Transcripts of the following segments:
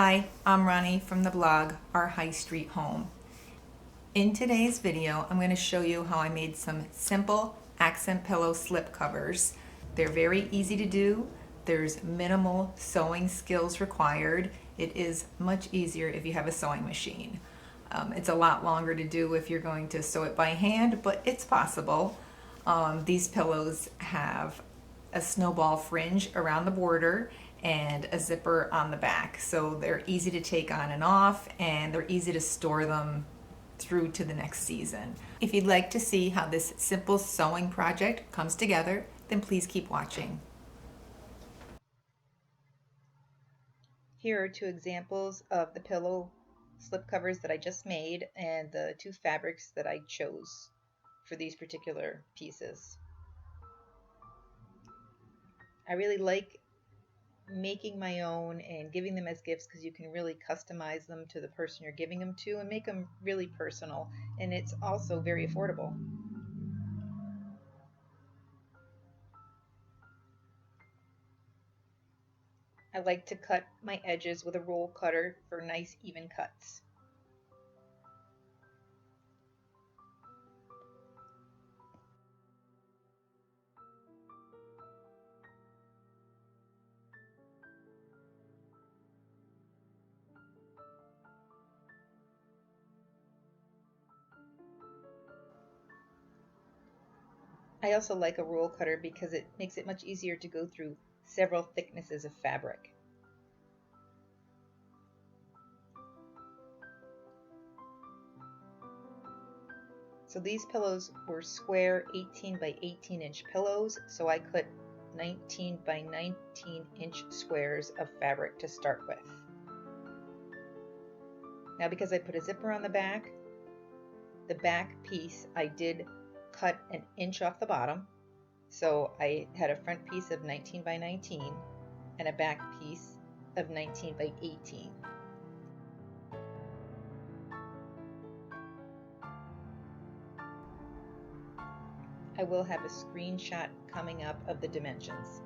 Hi, I'm Roni from the blog Our High Street Home. In today's video, I'm going to show you how I made some simple accent pillow slip covers. They're very easy to do. There's minimal sewing skills required. It is much easier if you have a sewing machine. It's a lot longer to do if you're going to sew it by hand, but it's possible. These pillows have a snowball fringe around the border and a zipper on the back. So they're easy to take on and off, and they're easy to store them through to the next season. If you'd like to see how this simple sewing project comes together, then please keep watching. Here are two examples of the pillow slip covers that I just made and the two fabrics that I chose for these particular pieces. I really like making my own and giving them as gifts because you can really customize them to the person you're giving them to and make them really personal, and it's also very affordable. I like to cut my edges with a roll cutter for nice even cuts. I also like a roll cutter because it makes it much easier to go through several thicknesses of fabric. So these pillows were square 18 by 18 inch pillows, so I cut 19 by 19 inch squares of fabric to start with. Now, because I put a zipper on the back piece I did cut an inch off the bottom. So I had a front piece of 19 by 19 and a back piece of 19 by 18. I will have a screenshot coming up of the dimensions.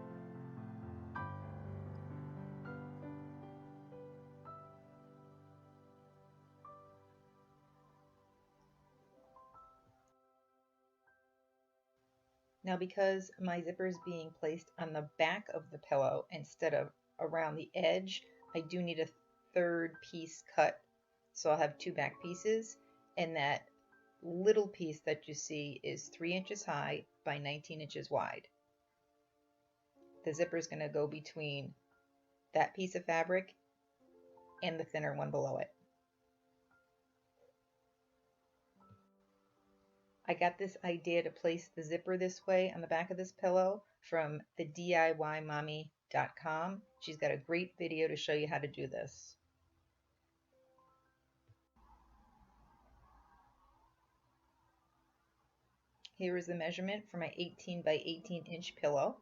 Now, because my zipper is being placed on the back of the pillow instead of around the edge, I do need a third piece cut. So I'll have two back pieces, and that little piece that you see is 3 inches high by 19 inches wide. The zipper is going to go between that piece of fabric and the thinner one below it. I got this idea to place the zipper this way on the back of this pillow from the DIYmommy.com. She's got a great video to show you how to do this. Here is the measurement for my 18 by 18 inch pillow.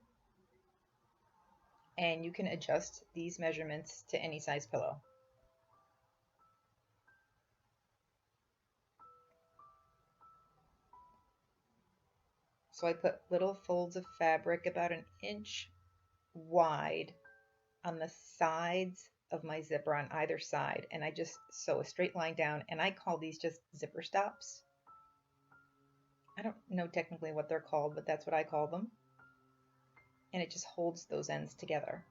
And you can adjust these measurements to any size pillow. So I put little folds of fabric about an inch wide on the sides of my zipper on either side, and I just sew a straight line down, and I call these just zipper stops. I don't know technically what they're called, but that's what I call them. And it just holds those ends together.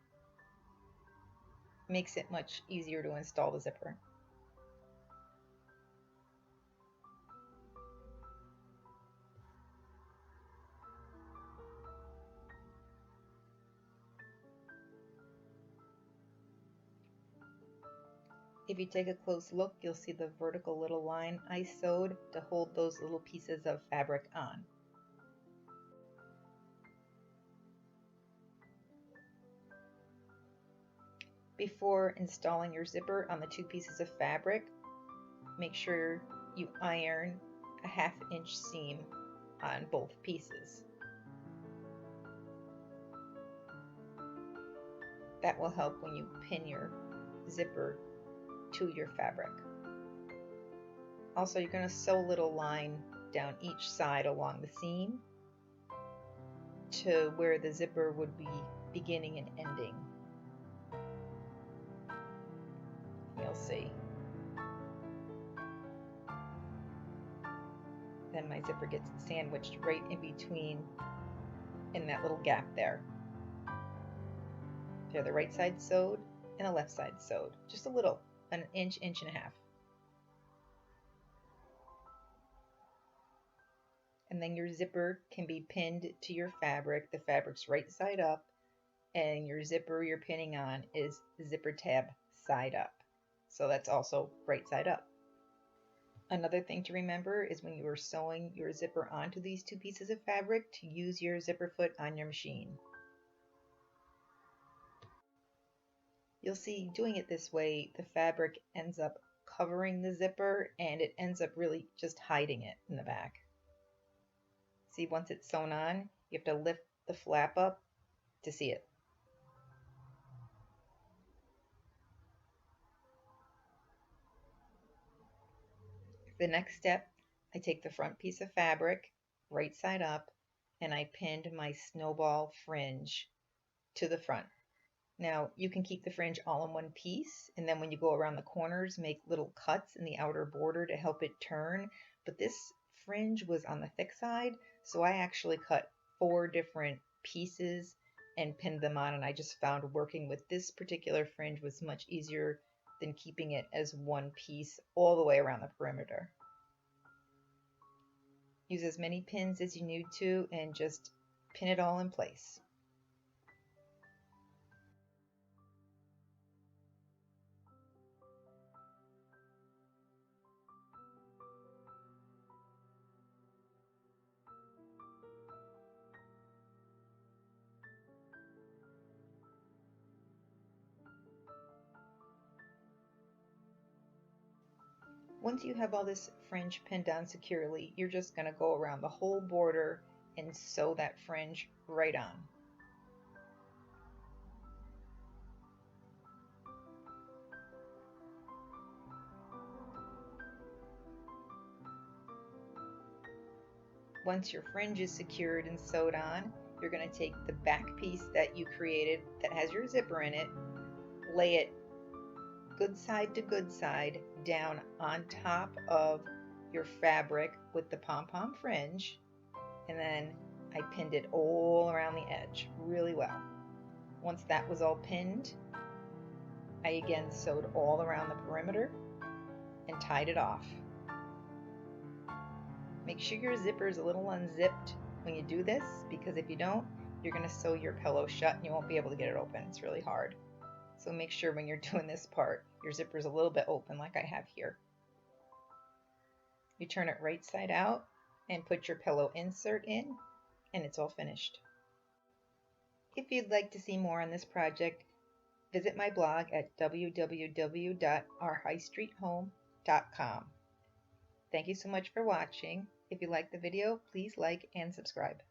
Makes it much easier to install the zipper. If you take a close look, you'll see the vertical little line I sewed to hold those little pieces of fabric on. Before installing your zipper on the two pieces of fabric, make sure you iron a 1/2 inch seam on both pieces. That will help when you pin your zipper to your fabric. Also, you're going to sew a little line down each side along the seam to where the zipper would be beginning and ending. you'll see. Then my zipper gets sandwiched right in between in that little gap there. There, the right side sewed and the left side sewed. Just a little, an inch, inch and a half. And then your zipper can be pinned to your fabric. The fabric's right side up, and your zipper you're pinning on is zipper tab side up. So that's also right side up. Another thing to remember is when you are sewing your zipper onto these two pieces of fabric to use your zipper foot on your machine. You'll see doing it this way, the fabric ends up covering the zipper and it ends up really just hiding it in the back. See, once it's sewn on, you have to lift the flap up to see it. The next step, I take the front piece of fabric, right side up, and I pinned my snowball fringe to the front. Now, you can keep the fringe all in one piece, and then when you go around the corners, make little cuts in the outer border to help it turn. But this fringe was on the thick side, so I actually cut 4 different pieces and pinned them on, and I just found working with this particular fringe was much easier than keeping it as one piece all the way around the perimeter. Use as many pins as you need to and just pin it all in place. Once you have all this fringe pinned down securely, you're just going to go around the whole border and sew that fringe right on. Once your fringe is secured and sewed on, you're going to take the back piece that you created that has your zipper in it, lay it good side to good side down on top of your fabric with the pom-pom fringe, and then I pinned it all around the edge really well. Once that was all pinned, I again sewed all around the perimeter and tied it off. Make sure your zipper is a little unzipped when you do this, because if you don't, you're going to sew your pillow shut and you won't be able to get it open. It's really hard. So make sure when you're doing this part, your zipper is a little bit open like I have here. You turn it right side out and put your pillow insert in, and it's all finished. If you'd like to see more on this project, visit my blog at www.ourhighstreethome.com. Thank you so much for watching. If you liked the video, please like and subscribe.